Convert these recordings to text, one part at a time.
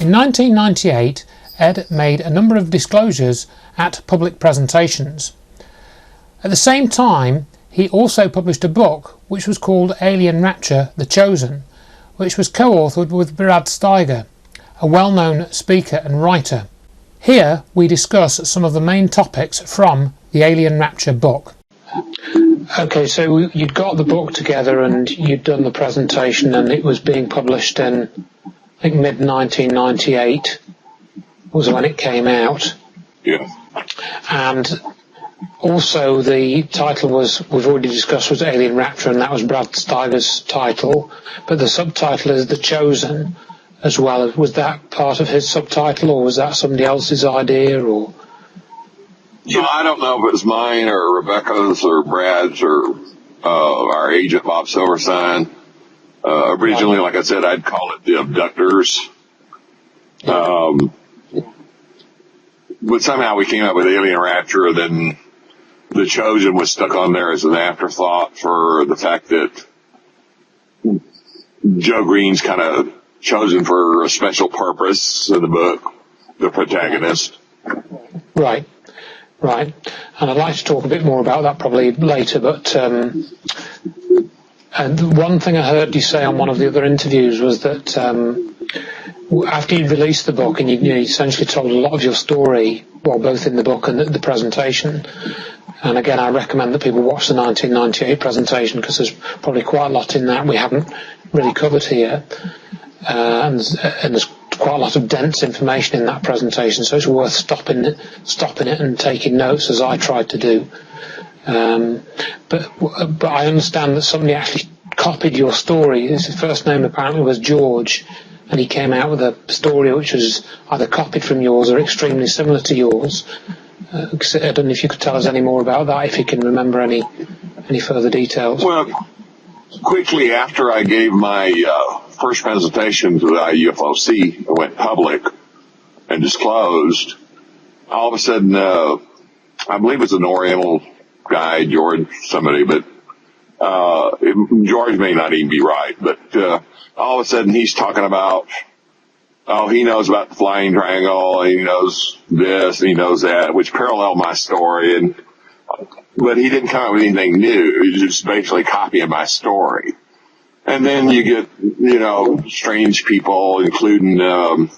In 1998, Ed made a number of disclosures at public presentations. At the same time, he also published a book which was called Alien Rapture, The Chosen, which was co-authored with Brad Steiger, a well-known speaker and writer. Here we discuss some of the main topics from the Alien Rapture book. Okay, so you'd got the book together and you'd done the presentation, and it was being published in, I think, mid-1998 was when it came out. Yeah. And also the title was, we've already discussed, was Alien Rapture, and that was Brad Steiger's title, but the subtitle is The Chosen as well. Was that part of his subtitle, or was that somebody else's idea, or? Yeah, I don't know if it was mine or Rebecca's or Brad's or our agent Bob Silverstein. Originally, like I said, I'd call it The Abductors. But somehow we came up with Alien Rapture, then The Chosen was stuck on there as an afterthought for the fact that Joe Green's kind of chosen for a special purpose in the book, the protagonist. Right. Right, and I'd like to talk a bit more about that probably later, but and one thing I heard you say on one of the other interviews was that after you released the book and you essentially told a lot of your story, well, both in the book and the presentation, and again I recommend that people watch the 1998 presentation because there's probably quite a lot in that we haven't really covered here, and there's quite a lot of dense information in that presentation, so it's worth stopping it and taking notes, as I tried to do. But I understand that somebody actually copied your story. His first name apparently was George, and he came out with a story which was either copied from yours or extremely similar to yours. I don't know if you could tell us any more about that, if you can remember any further details. Well, quickly after I gave my first presentation to the UFOC, I went public and disclosed, all of a sudden, I believe it's an Oriental guy, George, somebody, but George may not even be right, but all of a sudden he's talking about, he knows about the flying triangle, and he knows this, and he knows that, which paralleled my story, but he didn't come up with anything new. He was just basically copying my story. And then you get, strange people, including the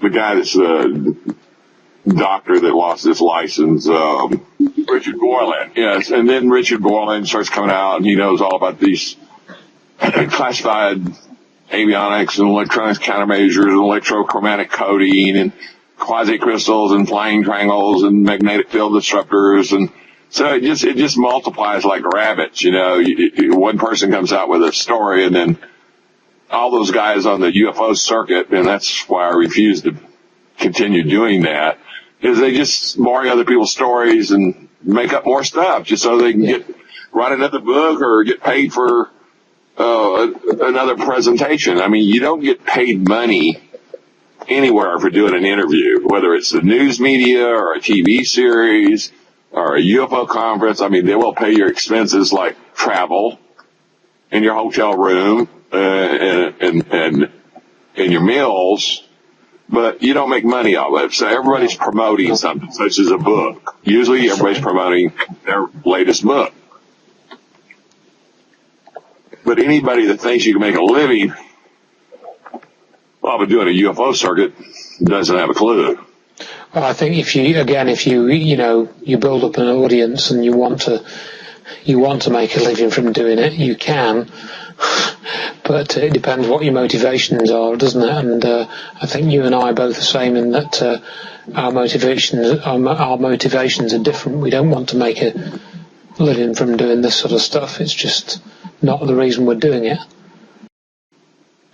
guy that's the doctor that lost his license, Richard Borland. Yes, and then Richard Borland starts coming out, and he knows all about these classified avionics and electronics countermeasures and electrochromatic coding and quasi-crystals and flying triangles and magnetic field disruptors, and so it just multiplies like rabbits. One person comes out with a story, and then all those guys on the UFO circuit, and that's why I refuse to continue doing that, is they just borrow other people's stories and make up more stuff just so they can write another book or get paid for another presentation. I mean, you don't get paid money anywhere for doing an interview, whether it's the news media or a TV series or a UFO conference. I mean, they will pay your expenses like travel in your hotel room and your meals, but you don't make money off it. So everybody's promoting something, such as a book. Usually everybody's promoting their latest book. But anybody that thinks you can make a living off of doing a UFO circuit doesn't have a clue. Well, I think if you build up an audience and you want to make a living from doing it, you can. But it depends what your motivations are, doesn't it? And I think you and I are both the same in that our motivations are different. We don't want to make a living from doing this sort of stuff. It's just not the reason we're doing it.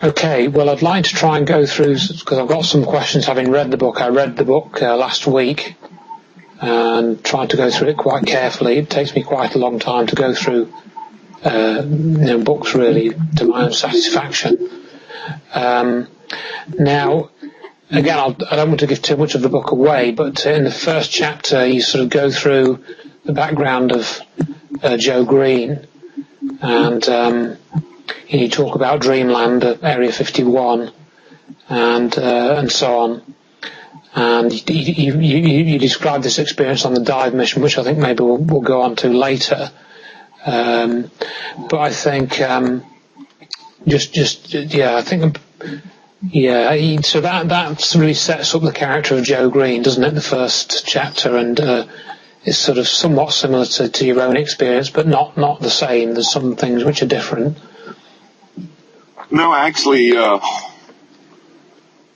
Okay, well, I'd like to try and go through, because I've got some questions having read the book. I read the book last week and tried to go through it quite carefully. It takes me quite a long time to go through books, really, to my own satisfaction. Now, again, I don't want to give too much of the book away, but in the first chapter you sort of go through the background of Joe Green, and you talk about Dreamland, Area 51, and so on. And you described this experience on the dive mission, which I think maybe we'll go on to later. But I think I think. Yeah, so that really sets up the character of Joe Green, doesn't it, the first chapter, and it's sort of somewhat similar to your own experience, but not the same. There's some things which are different. No, actually, like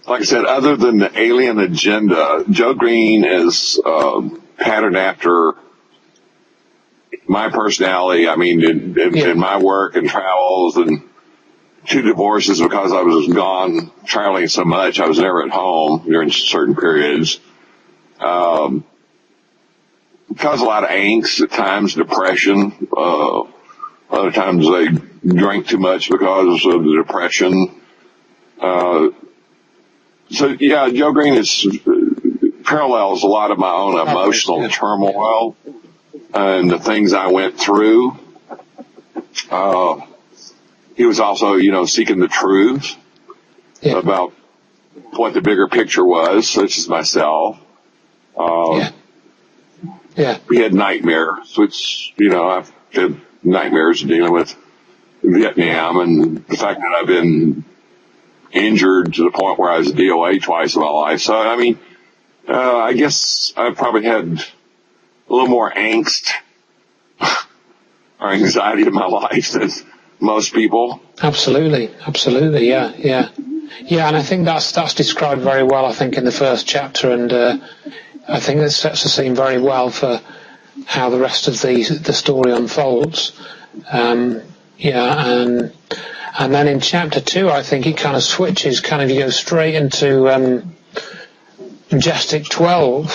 I said, other than the alien agenda, Joe Green is patterned after my personality. I mean, in my work and travels and 2 divorces, because I was gone traveling so much. I was never at home during certain periods. Caused a lot of angst at times, depression. Other times they drank too much because of the depression. So yeah, Joe Green parallels a lot of my own emotional turmoil and the things I went through. He was also, seeking the truth about what the bigger picture was, such as myself. We had nightmares, which, I've had nightmares dealing with Vietnam and the fact that I've been injured to the point where I was DOA twice in my life. So, I mean, I guess I probably had a little more angst or anxiety in my life than most people. Absolutely, yeah. And I think that's described very well, I think, in the first chapter, and I think that sets the scene very well for how the rest of the story unfolds. And then in chapter 2, I think it kind of switches, you go straight into Majestic 12,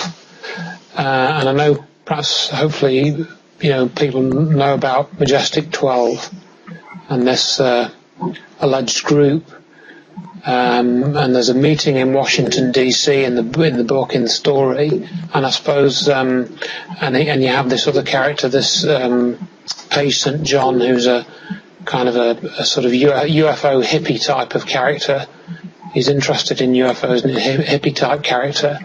and I know perhaps, hopefully, people know about Majestic 12 and this alleged group, and there's a meeting in Washington D.C. in the book, in the story, and I suppose and you have this other character, this Page St. John, who's a kind of a sort of UFO hippie type of character. He's interested in UFOs and a hippie type character,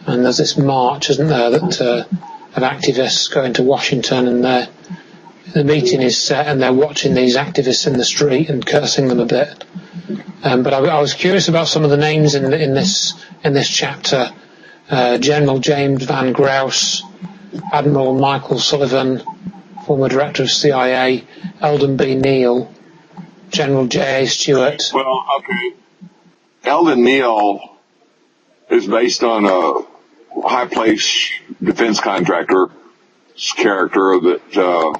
and there's this march, isn't there, that of activists going to Washington, and the meeting is set, and they're watching these activists in the street and cursing them a bit. But I was curious about some of the names in this chapter. General James Van Grouse, Admiral Michael Sullivan, former director of CIA, Eldon B. Neal, General J.A. Stewart. Well, okay. Eldon Neal is based on a high-placed defense contractor's character that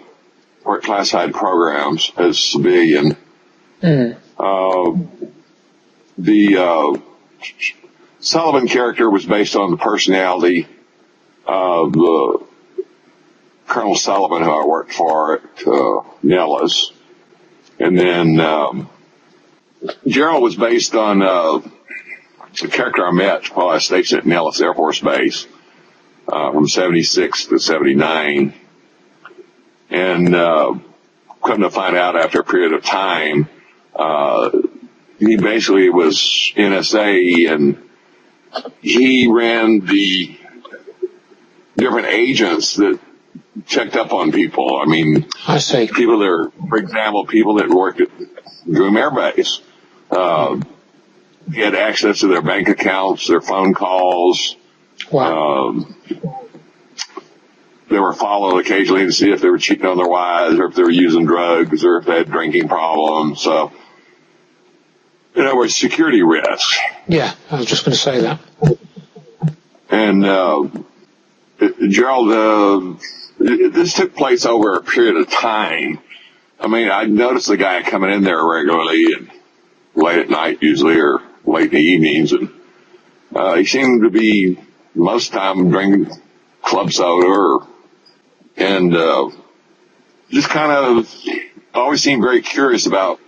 worked classified programs as civilian. The Sullivan character was based on the personality of Colonel Sullivan, who I worked for at Nellis. And then Gerald was based on the character I met while I was stationed at Nellis Air Force Base from 76 to 79. And come to find out after a period of time, he basically was NSA, and he ran the different agents that checked up on people. I mean, I see. People that, for example, people that worked at Groom Air Base. He had access to their bank accounts, their phone calls. Wow. They were followed occasionally to see if they were cheating on their wives, or if they were using drugs, or if they had drinking problems. So, in other words, security risks. Yeah, I was just going to say that. And Gerald, this took place over a period of time. I mean, I noticed the guy coming in there regularly, and late at night usually, or late in the evenings, and he seemed to be most of the time drinking club soda, and just kind of always seemed very curious about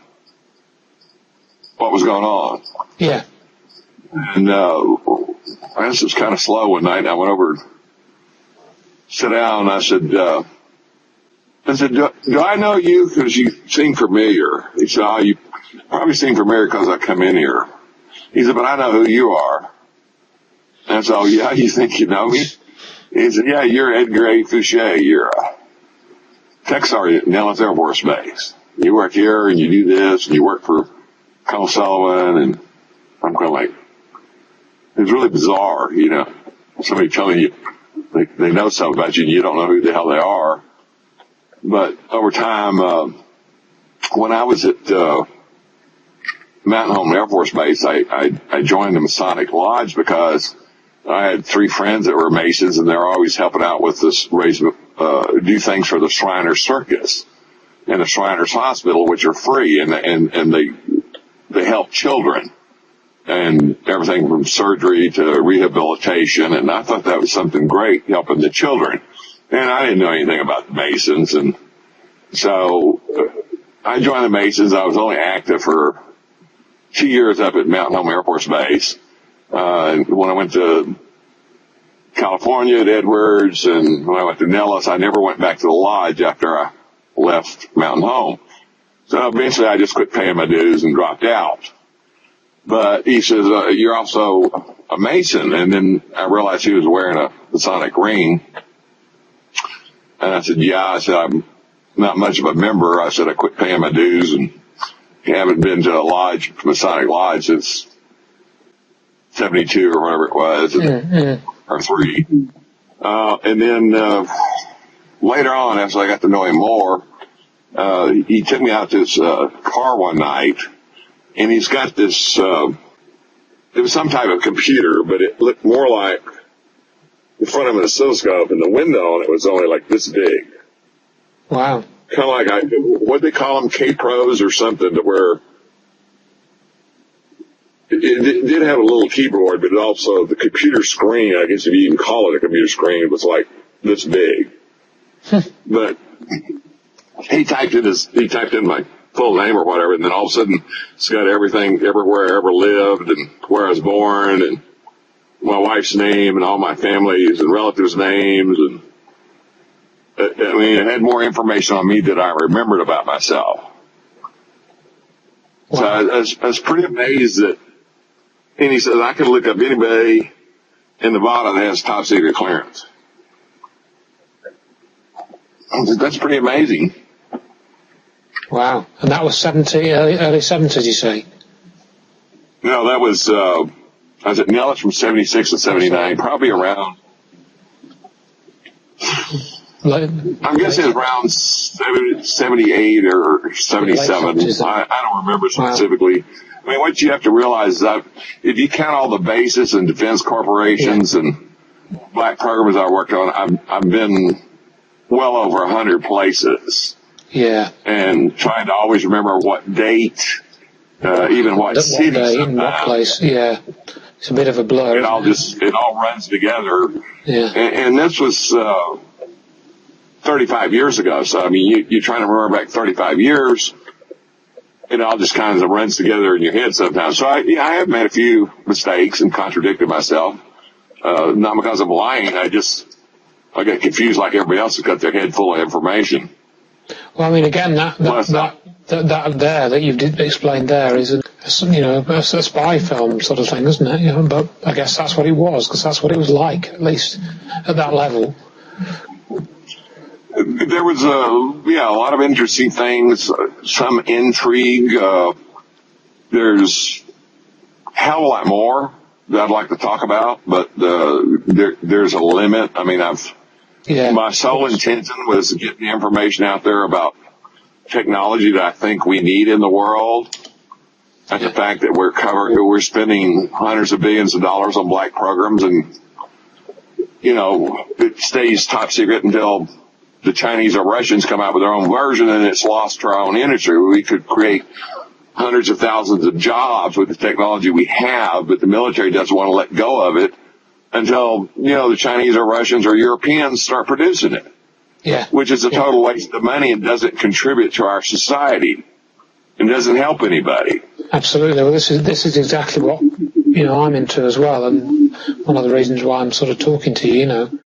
what was going on. Yeah. And I guess it was kind of slow one night, and I went over to sit down, and I said, do I know you? Because you seem familiar. He said, oh, you probably seem familiar because I come in here He said, but I know who you are. And so, yeah, you think you know me? He said, yeah, you're Edgar A. Fouche. You're a tech sergeant in Nellis Air Force Base. You work here and you do this and you work for Colonel Sullivan. And I'm kind of like, it's really bizarre, you know, somebody telling you they know something about you and you don't know who the hell they are. But over time, when I was at Mountain Home Air Force Base, I joined the Masonic Lodge because I had 3 friends that were Masons, and they're always helping out with this do things for the Shriners Circus and the Shriners Hospital, which are free, and they help children and everything from surgery to rehabilitation, and I thought that was something great, helping the children. And I didn't know anything about the Masons, and so I joined the Masons. I was only active for 2 years up at Mountain Home Air Force Base. When I went to California at Edwards, and when I went to Nellis, I never went back to the lodge after I left Mountain Home. So eventually I just quit paying my dues and dropped out. But he says, you're also a Mason. And then I realized he was wearing a Masonic ring. And I said, yeah. I said, I'm not much of a member. I said, I quit paying my dues and haven't been to a lodge, Masonic Lodge, since 72 or whatever it was, or 3. And then later on, as I got to know him more, he took me out to his car one night, and he's got this, it was some type of computer, but it looked more like in front of an oscilloscope, and the window on it was only like this big. Wow. Kind of like, what they call them, K-Pros or something, to where it did have a little keyboard, but it also, the computer screen, I guess if you even call it a computer screen, was like this big. But he typed in my full name or whatever, and then all of a sudden it's got everything, everywhere I ever lived, and where I was born, and my wife's name, and all my family's and relatives' names, and I mean, it had more information on me than I remembered about myself. Wow. So I was pretty amazed that, and he says, I can look up anybody in Nevada that has top secret clearance. I said, that's pretty amazing. Wow. And that was early 70s, you say? No, that was, I was at Nellis from 76 to 79, probably around, I'm guessing it was around 78 or 77. I don't remember specifically. Wow. I mean, what you have to realize is that if you count all the bases and defense corporations and black programs I worked on, I've been well over 100 places. Yeah. And trying to always remember what date, even what city, what place. Yeah. It's a bit of a blur. It all runs together. Yeah. And this was 35 years ago. So, I mean, you're trying to remember back 35 years. It all just kind of runs together in your head sometimes. So, I have made a few mistakes and contradicted myself. Not because I'm lying. I get confused like everybody else has got their head full of information. Well, I mean, again, that you've explained there is a spy film sort of thing, isn't it? You know, but I guess that's what it was, because that's what it was like, at least at that level. There was a lot of interesting things, some intrigue. There's a hell of a lot more that I'd like to talk about, but there's a limit. I mean, my sole intention was to get the information out there about technology that I think we need in the world, and the fact that we're spending hundreds of billions of dollars on black programs, and it stays top secret until the Chinese or Russians come out with their own version, and it's lost to our own industry. We could create hundreds of thousands of jobs with the technology we have, but the military doesn't want to let go of it until, the Chinese or Russians or Europeans start producing it. Yeah. Which is a total waste of money and doesn't contribute to our society and doesn't help anybody. Absolutely. Well, this is exactly what, I'm into as well, and one of the reasons why I'm sort of talking to you,